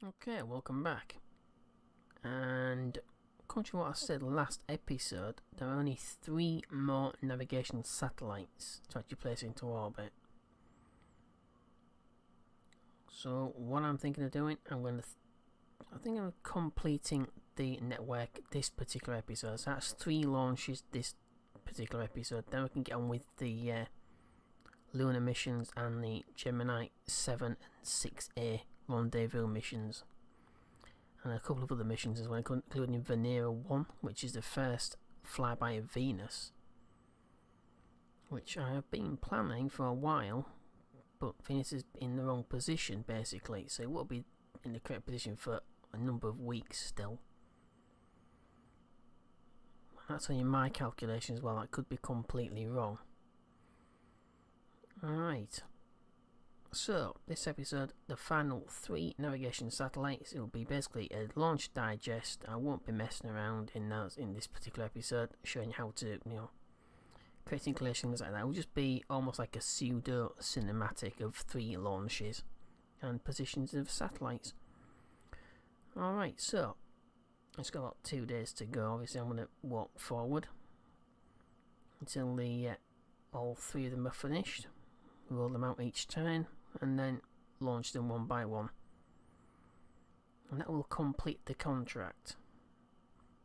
Okay, welcome back. And contrary to what I said last episode, there are only 3 more navigation satellites to actually place into orbit. So what I'm thinking of doing, I think I'm completing the network this particular episode. So that's 3 launches this particular episode. Then we can get on with the lunar missions and the Gemini 7 and 6A rendezvous missions, and a couple of other missions as well, including Venera 1, which is the first flyby of Venus, which I have been planning for a while, but Venus is in the wrong position basically, so it will be in the correct position for a number of weeks still. That's only my calculation as well, I could be completely wrong. Alright, so this episode, the final 3 navigation satellites, it will be basically a launch digest. I won't be messing around in this particular episode, showing you how to, create inclinations like that. It will just be almost like a pseudo cinematic of 3 launches and positions of satellites. Alright, so it's got about 2 days to go. Obviously I'm going to walk forward until all 3 of them are finished, roll them out each time, and then launch them one by one, and that will complete the contract.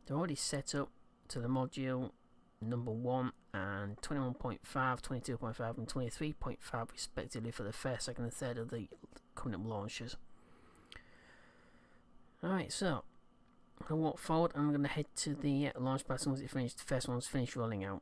They're already set up to the module number 1 and 21.5, 22.5 and 23.5 respectively for the first, second and third of the coming up launches. Alright, so I'm going to walk forward and I'm going to head to the launch pad as soon as the first one's finished rolling out.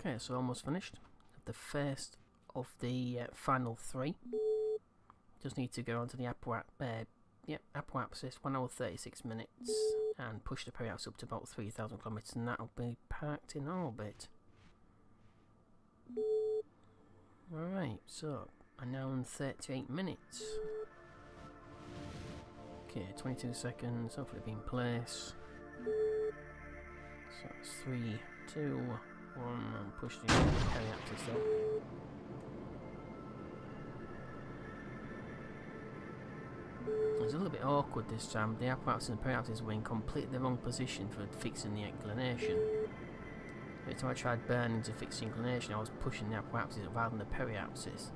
Okay, so almost finished. The first of the final 3. Just need to go onto the apoapsis, 1 hour 36 minutes, and push the periapsis up to about 3,000 kilometers, and that'll be parked in orbit. Alright, so an hour and 38 minutes. Okay, 22 seconds, hopefully be in place. So it's 3, 2, 1, and push the periapsis though. It's a little bit awkward this time. The apoapsis and the periapsis were in completely the wrong position for fixing the inclination. Every time I tried burning to fix the inclination, I was pushing the apoapsis rather than the periapsis.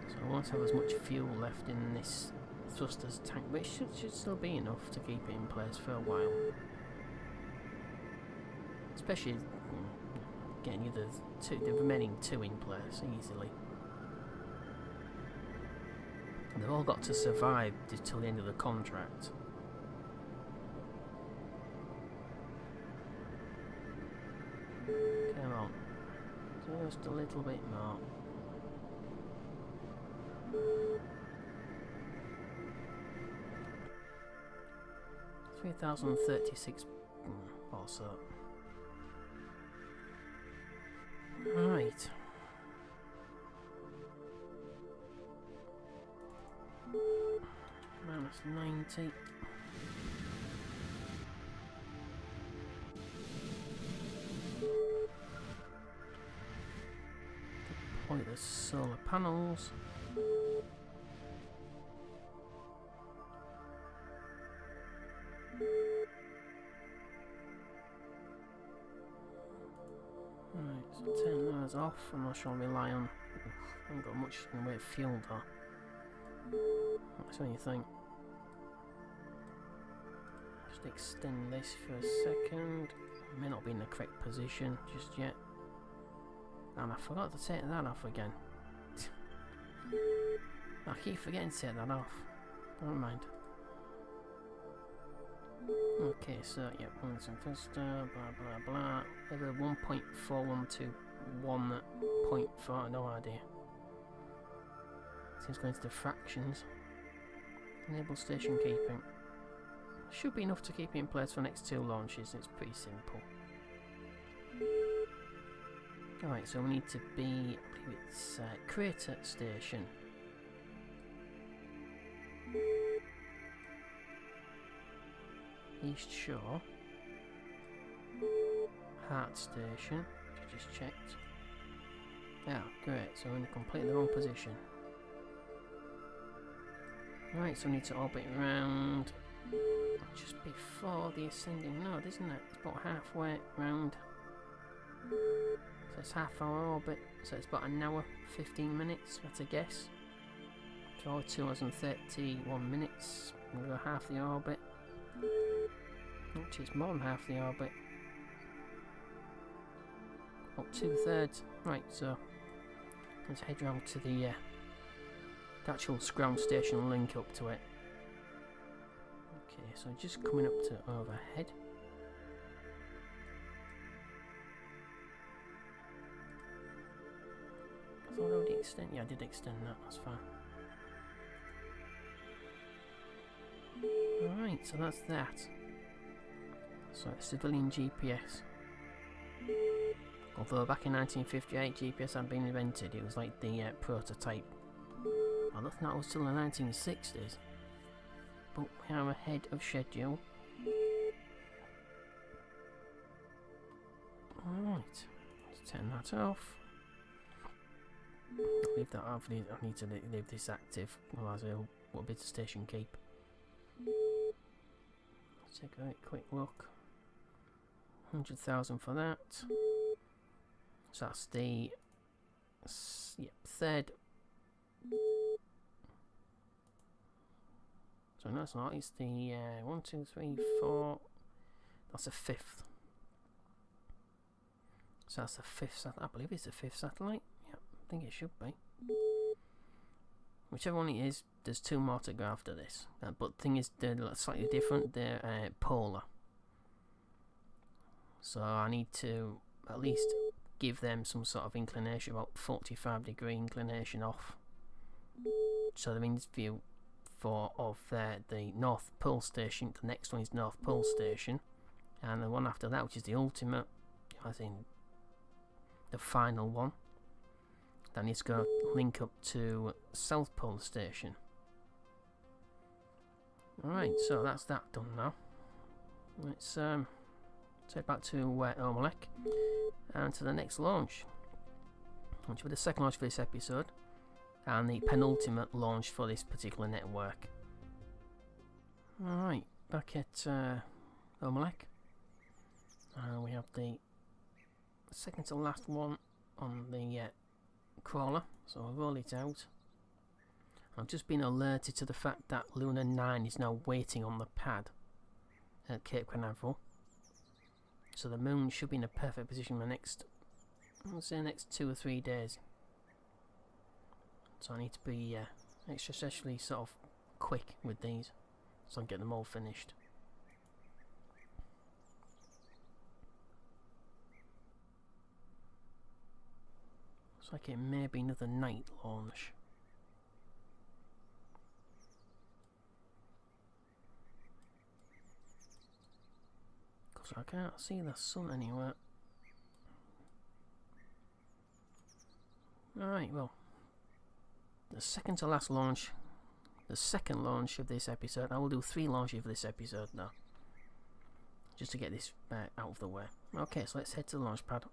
So I won't have as much fuel left in this thruster's tank, but it should still be enough to keep it in place for a while. Especially getting the remaining 2 in place easily. And they've all got to survive till the end of the contract. Come on. Just a little bit more. $3,036 or so. Right. Minus 90. Deploy the solar panels. Right, so turn those off and I shall rely on. I haven't got much in the way of fuel though. That's what you think. Just extend this for a second. May not be in the correct position just yet. And I forgot to take that off again. I keep forgetting to take that off. Never mind. Okay, so yeah, points and tester, blah blah blah. Over 1.4121.4, no idea. Seems going to the fractions. Enable station keeping. Should be enough to keep it in place for the next 2 launches. It's pretty simple. Alright, so we need to be, I believe it's Crater Station. East Shore. Heart Station, which I just checked. Yeah, great, so we're in completely the wrong position. Right, so we need to orbit around just before the ascending node, isn't it? It's about halfway round. So it's half-hour orbit, so it's about an hour, 15 minutes, that's a guess. So 2 hours and 31 minutes, we'll go half the orbit. Actually, it's more than half the orbit. About 2/3. Right, so let's head round to the actual ground station and link up to it. Okay, so just coming up to overhead. I thought I already extend. Yeah, I did extend that. That's fine. Alright, so that's that. So it's civilian GPS. Although back in 1958 GPS had been invented, it was like the prototype. I don't think that was till the 1960s. But we are ahead of schedule. Alright, let's turn that off. I'll leave that off. I need to leave this active, otherwise what bit of station keep. Let's take a quick look. 100,000 for that. So that's the third. So no, it's not. It's the 1, 2, 3, 4. That's the 5th. So that's the 5th satellite. I believe it's the 5th satellite. Yeah, I think it should be. whichever one it is, there's 2 more to go after this. But the thing is, they're slightly different. They're polar. So I need to at least give them some sort of inclination, about 45-degree inclination off. So that means view of the North Pole Station. The next one is North Pole Station, and the one after that, which is the ultimate, as in the final one, that needs to go link up to South Pole Station. Alright, so that's that done now. Let's take back to Omelek and to the next launch, which will be the second launch for this episode and the penultimate launch for this particular network. Alright, back at Omelek. We have the second to last one on the crawler, so I'll roll it out. I've just been alerted to the fact that Luna 9 is now waiting on the pad at Cape Canaveral, so the moon should be in a perfect position for the next, I'll say, next 2 or 3 days. So I need to be especially sort of quick with these, so I can get them all finished. Looks like it may be another night launch. Because I can't see the sun anywhere. Alright, well, the second to last launch, the second launch of this episode. I will do 3 launches of this episode now, just to get this out of the way. Okay, so let's head to the launch pad.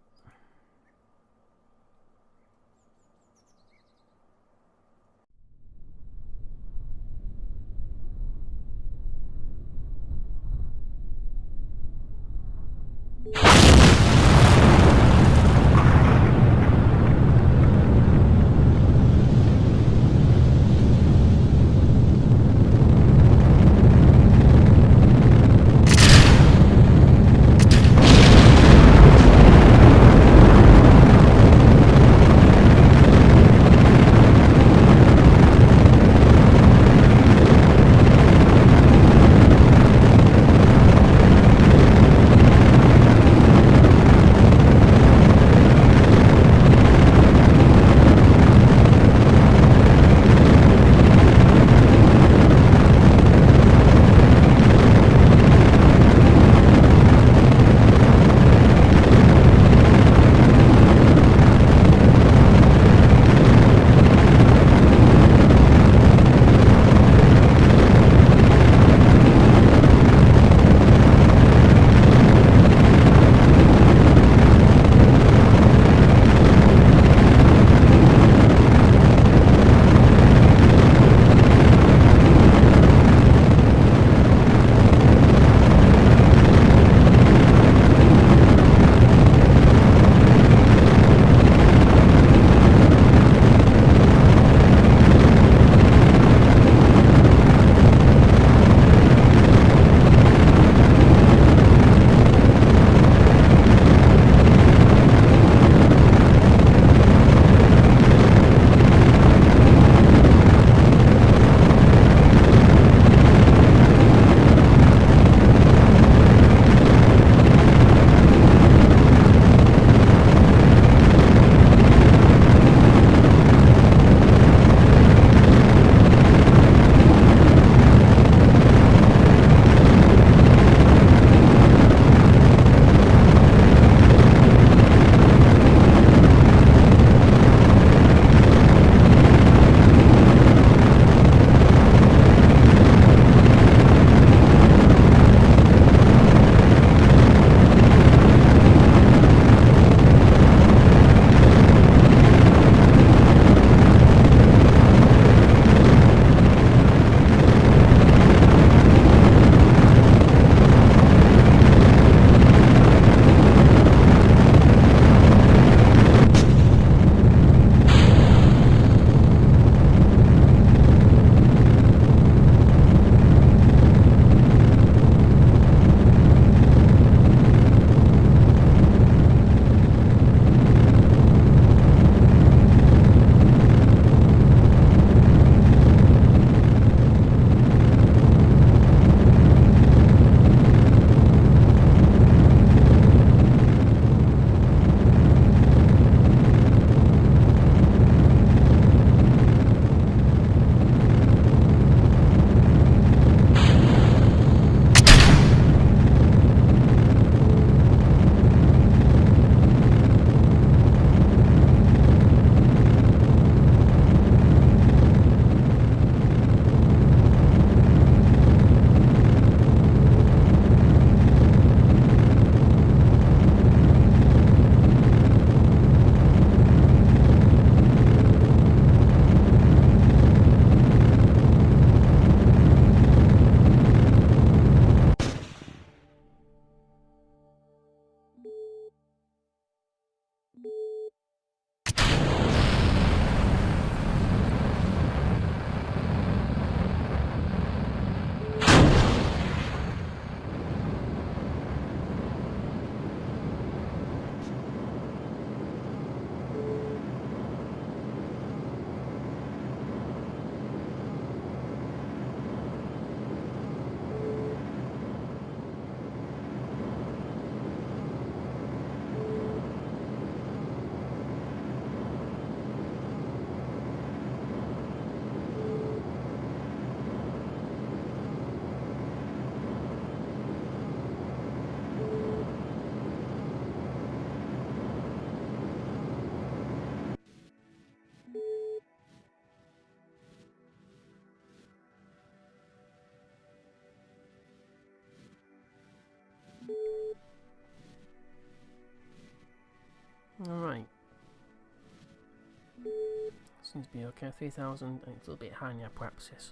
seems to be okay. 3000, and it's a little bit high in the apoapsis,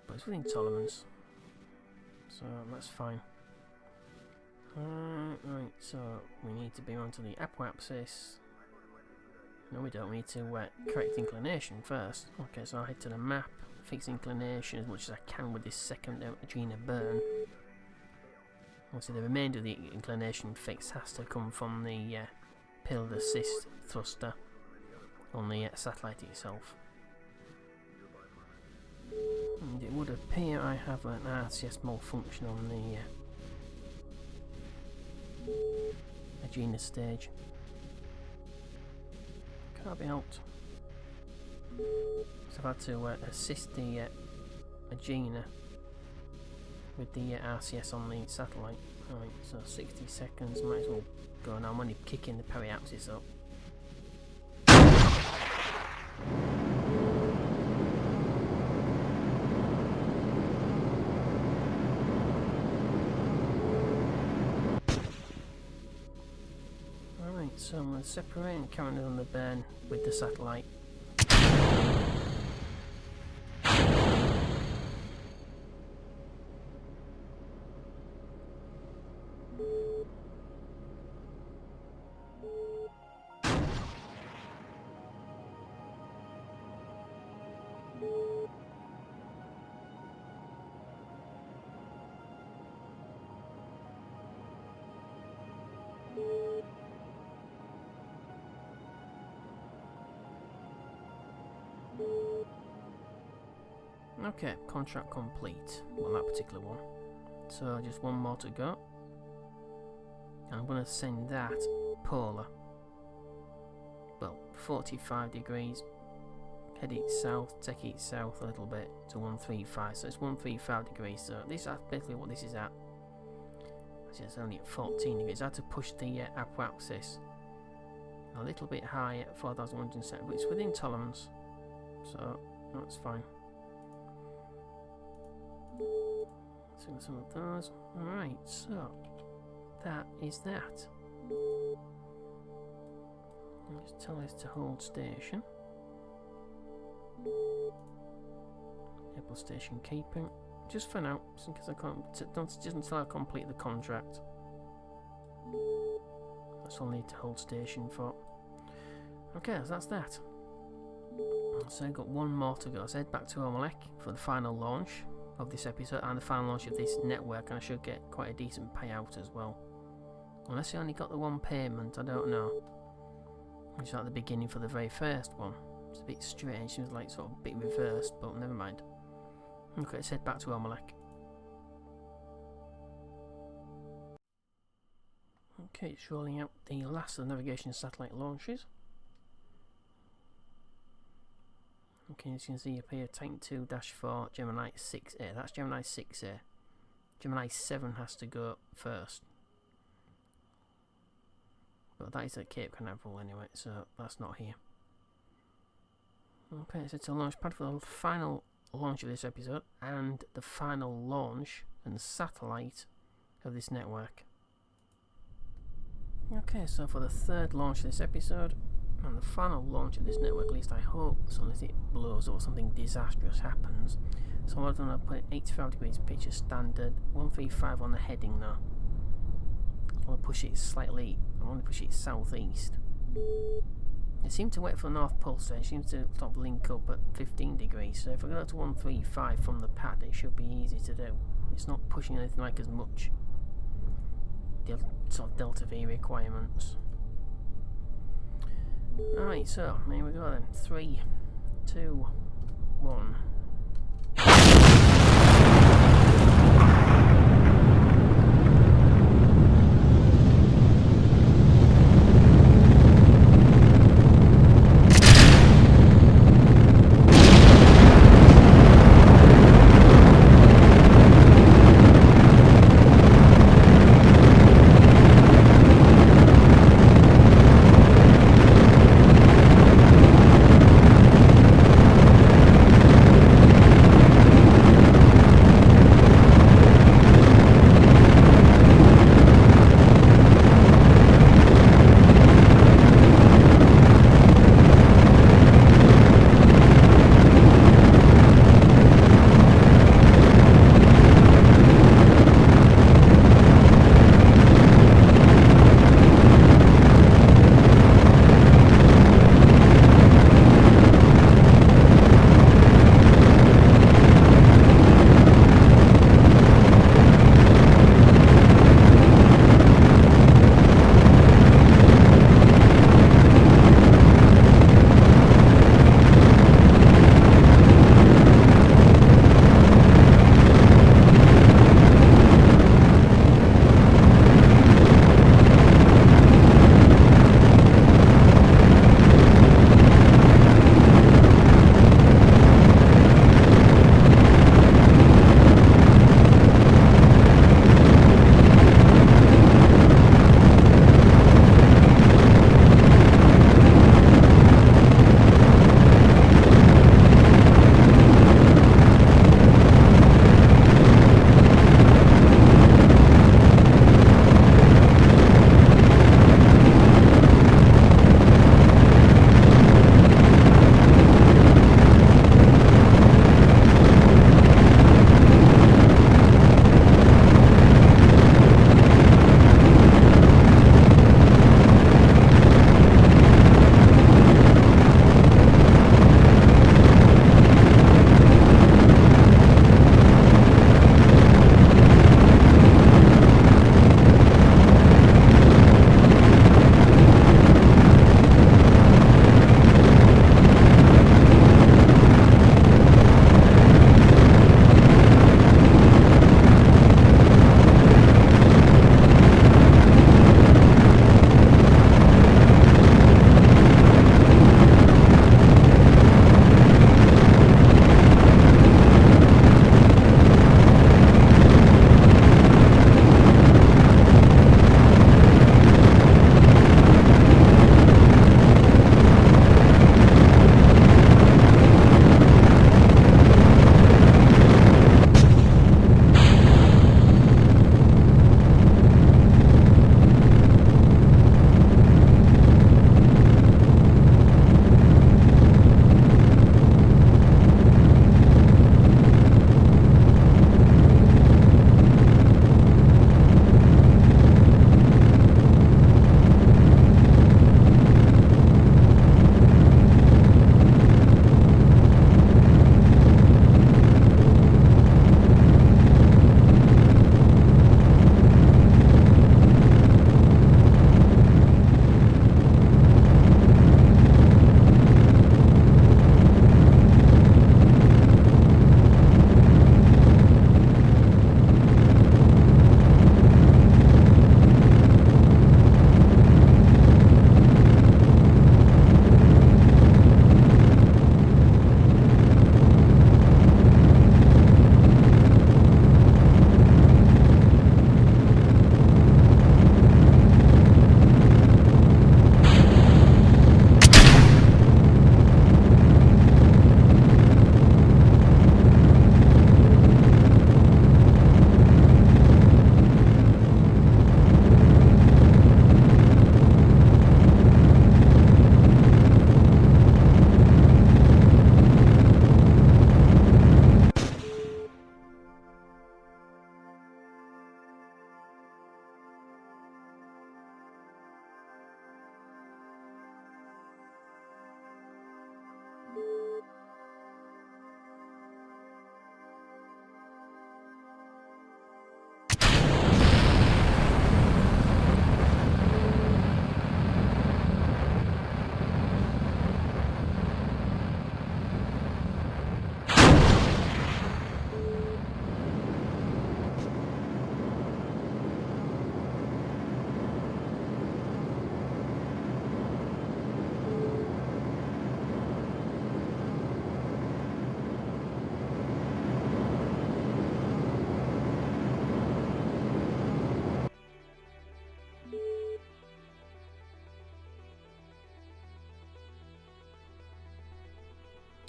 but it's within tolerance, so that's fine. Right, so we need to be onto the apoapsis. No, we don't. We need to correct inclination first. Okay, so I'll head to the map, fix inclination as much as I can with this second Agena burn. Obviously, the remainder of the inclination fix has to come from the payload assist thruster on the satellite itself. And it would appear I have an RSS malfunction on the Agena stage. Can't be helped. So I've had to assist the Agena with the RCS on the satellite. Right, so 60 seconds, might as well go now. I'm only kicking the periapsis up. Alright, so I'm going to separate and carry on the burn with the satellite. Okay, contract complete. Well, that particular one. So just one more to go. I'm going to send that polar. Well, 45 degrees. Head it south, take it south a little bit to 135. So it's 135 degrees. So this is basically what this is at. It's only at 14 degrees. I had to push the apoapsis a little bit high at 4107, but it's within tolerance. So that's fine. So some of those. Alright, so that is that. Let's tell this to hold station. Kerbal station keeping. Just for now, because I can't. Just until I complete the contract. That's all I need to hold station for. Okay, so that's that. So I've got one more to go. So head back to Omelek for the final launch of this episode and the final launch of this network, and I should get quite a decent payout as well. Unless I only got the one payment, I don't know. It's at the beginning for the very first one. It's a bit strange, seems like sort of a bit reversed, but never mind. Okay, let's head back to Omelek. Okay, it's rolling out the last of the navigation satellite launches. Okay, as you can see up here, Titan 2-4, Gemini 6A. That's Gemini 6A. Gemini 7 has to go first. But that is at Cape Canaveral anyway, so that's not here. Okay, so it's a launch pad for the final launch of this episode and the final launch and satellite of this network. Okay, so for the third launch of this episode and the final launch of this network, at least I hope, so unless it blows or something disastrous happens. So what I've done, I've put 85 degrees pitch as standard, 135 on the heading now. I want to push it slightly, I want to push it southeast. It seemed to wait for the North Pole stage, it seems to sort of link up at 15 degrees, so if I go to 135 from the pad, it should be easy to do. It's not pushing anything like as much sort of delta V requirements. Alright, so here we go then. 3, 2, 1.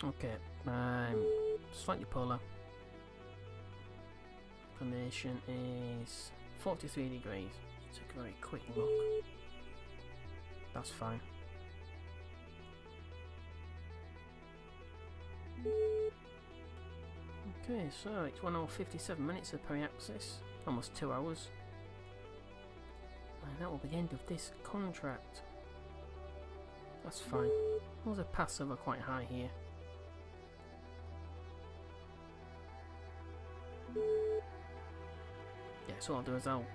Okay, slightly polar. Inclination is 43 degrees. Take a very quick look. That's fine. Okay, so it's 1 hour 57 minutes of periapsis, almost 2 hours. And that will be the end of this contract. That's fine. There's a passover quite high here. Yeah, so what I'll do is I'll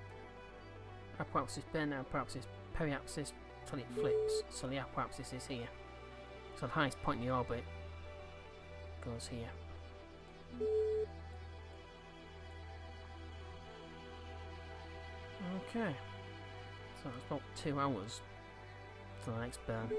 apoapsis, bend apoapsis, periapsis till it flips. So the apoapsis is here. So the highest point in the orbit goes here. Okay. So it's about 2 hours till the next burn.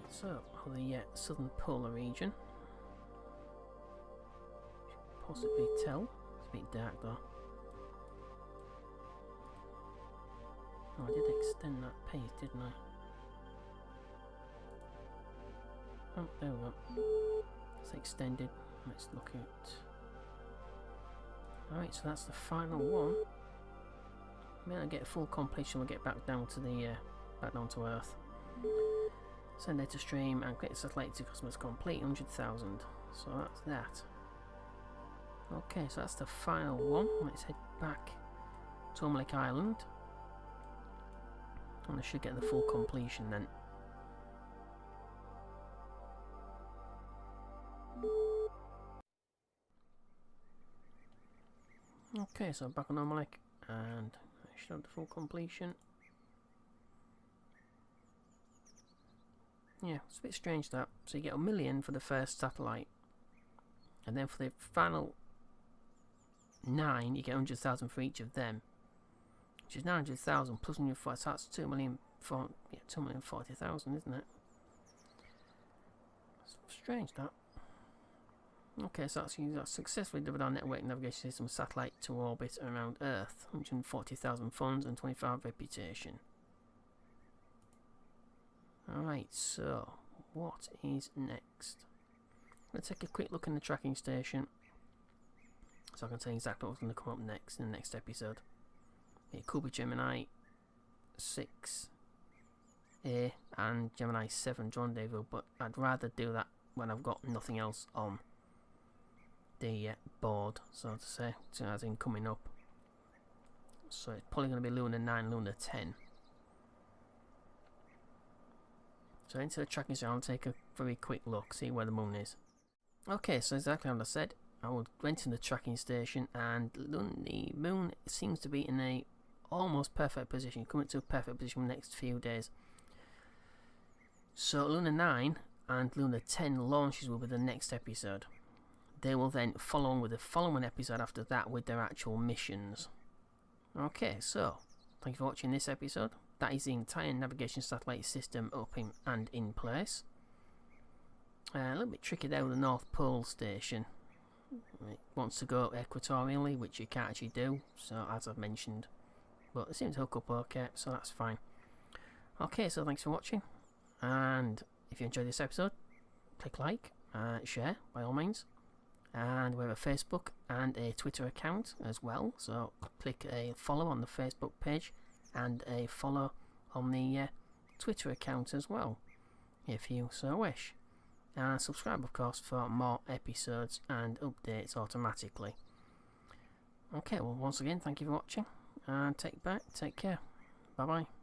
So, the southern polar region. Possibly tell. It's a bit dark though. Oh, I did extend that page, didn't I? Oh, there we go. It's extended. Let's look at. Alright, so that's the final one. When I get full completion, we'll get back down to the back down to Earth. Send data stream and click the satellite to customers complete 100,000. So that's that. Okay, so that's the final one. Let's head back to Omelek Island. And I should get the full completion then. Okay, so I'm back on Omelek and I should have the full completion. Yeah, it's a bit strange that. So you get 1 million for the first satellite, and then for the final 9 you get 100,000 for each of them, which is 900,000 plus 140. So that's 2,040,000, isn't it? It's strange that. Okay, so that's successfully delivered our network navigation system satellite to orbit around Earth. 140,000 funds and 25 reputation. Alright, so what is next? Let's take a quick look in the tracking station so I can tell you exactly what's going to come up next in the next episode. It could be Gemini 6A and Gemini 7 Rendezvous, but I'd rather do that when I've got nothing else on the board, so to say, as in coming up. So it's probably going to be Luna 9, Luna 10. So into the tracking station, I'll take a very quick look, see where the moon is. Okay, so exactly as I said, I went to the tracking station and the moon seems to be in a almost perfect position, coming to a perfect position in the next few days. So Luna 9 and Luna 10 launches will be the next episode. They will then follow on with the following episode after that with their actual missions. Okay, so thank you for watching this episode. That is the entire navigation satellite system up and in place. A little bit tricky there with the North Pole station. It wants to go equatorially, which you can't actually do, so as I've mentioned. But it seems to hook up okay, so that's fine. Okay, so thanks for watching, and if you enjoyed this episode, click like, share by all means, and we have a Facebook and a Twitter account as well, so click a follow on the Facebook page and a follow on the Twitter account as well, if you so wish. And subscribe, of course, for more episodes and updates automatically. Okay, well, once again, thank you for watching, and take care. Bye bye.